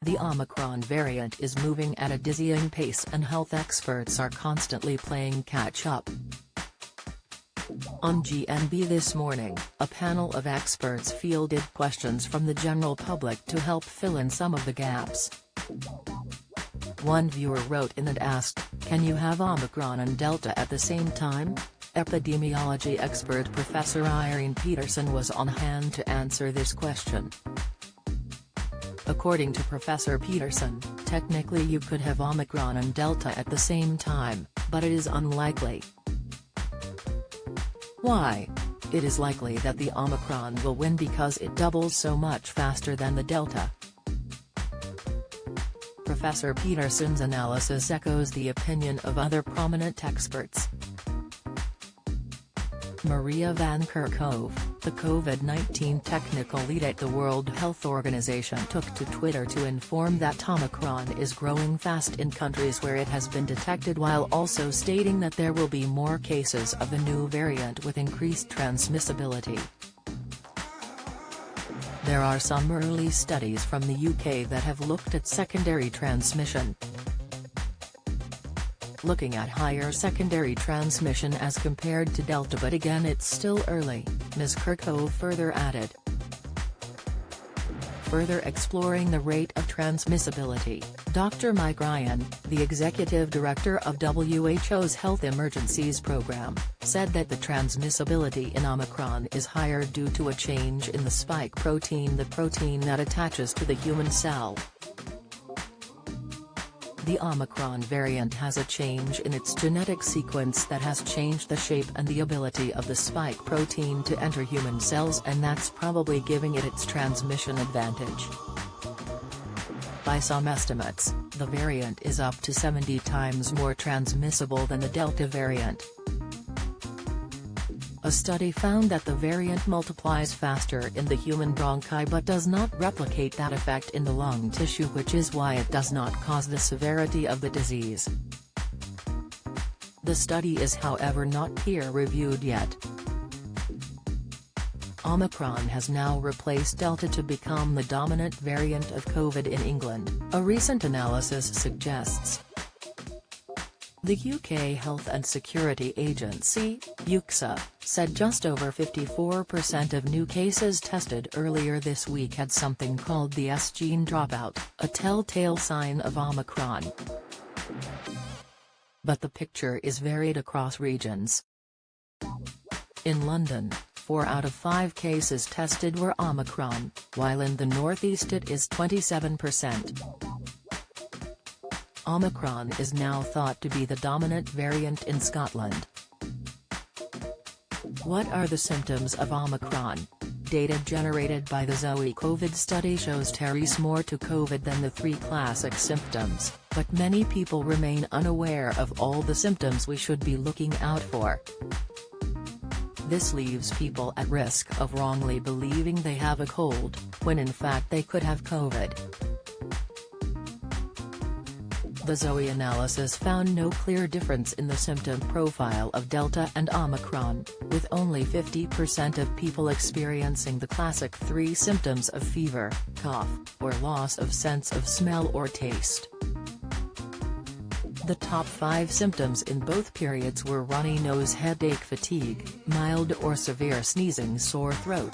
The Omicron variant is moving at a dizzying pace and health experts are constantly playing catch-up. On GNB this morning, a panel of experts fielded questions from the general public to help fill in some of the gaps. One viewer wrote in and asked, "Can you have Omicron and Delta at the same time?" Epidemiology expert Professor Irene Peterson was on hand to answer this question. According to Professor Peterson, technically you could have Omicron and Delta at the same time, but it is unlikely. Why? It is likely that the Omicron will win because it doubles so much faster than the Delta. Professor Peterson's analysis echoes the opinion of other prominent experts. Maria Van Kerkhove, the COVID-19 technical lead at the World Health Organization, took to Twitter to inform that Omicron is growing fast in countries where it has been detected, while also stating that there will be more cases of the new variant with increased transmissibility. There are some early studies from the UK that have looked at secondary transmission, looking at higher secondary transmission as compared to Delta, but again it's still early, Ms. Kerkhove further added. Further exploring the rate of transmissibility, Dr. Mike Ryan, the executive director of WHO's Health Emergencies Program, said that the transmissibility in Omicron is higher due to a change in the spike protein, the protein that attaches to the human cell. The Omicron variant has a change in its genetic sequence that has changed the shape and the ability of the spike protein to enter human cells, and that's probably giving it its transmission advantage. By some estimates, the variant is up to 70 times more transmissible than the Delta variant. A study found that the variant multiplies faster in the human bronchi but does not replicate that effect in the lung tissue, which is why it does not cause the severity of the disease. The study is however not peer-reviewed yet. Omicron has now replaced Delta to become the dominant variant of COVID in England, a recent analysis suggests. The UK Health and Security Agency, UKSA, said just over 54% of new cases tested earlier this week had something called the S gene dropout, a telltale sign of Omicron. But the picture is varied across regions. In London, 4 out of 5 cases tested were Omicron, while in the northeast it is 27%. Omicron is now thought to be the dominant variant in Scotland. What are the symptoms of Omicron? Data generated by the Zoe COVID study shows there is more to COVID than the 3 classic symptoms, but many people remain unaware of all the symptoms we should be looking out for. This leaves people at risk of wrongly believing they have a cold, when in fact they could have COVID. The Zoe analysis found no clear difference in the symptom profile of Delta and Omicron, with only 50% of people experiencing the classic 3 symptoms of fever, cough, or loss of sense of smell or taste. The top 5 symptoms in both periods were runny nose, headache, fatigue, mild or severe sneezing, sore throat.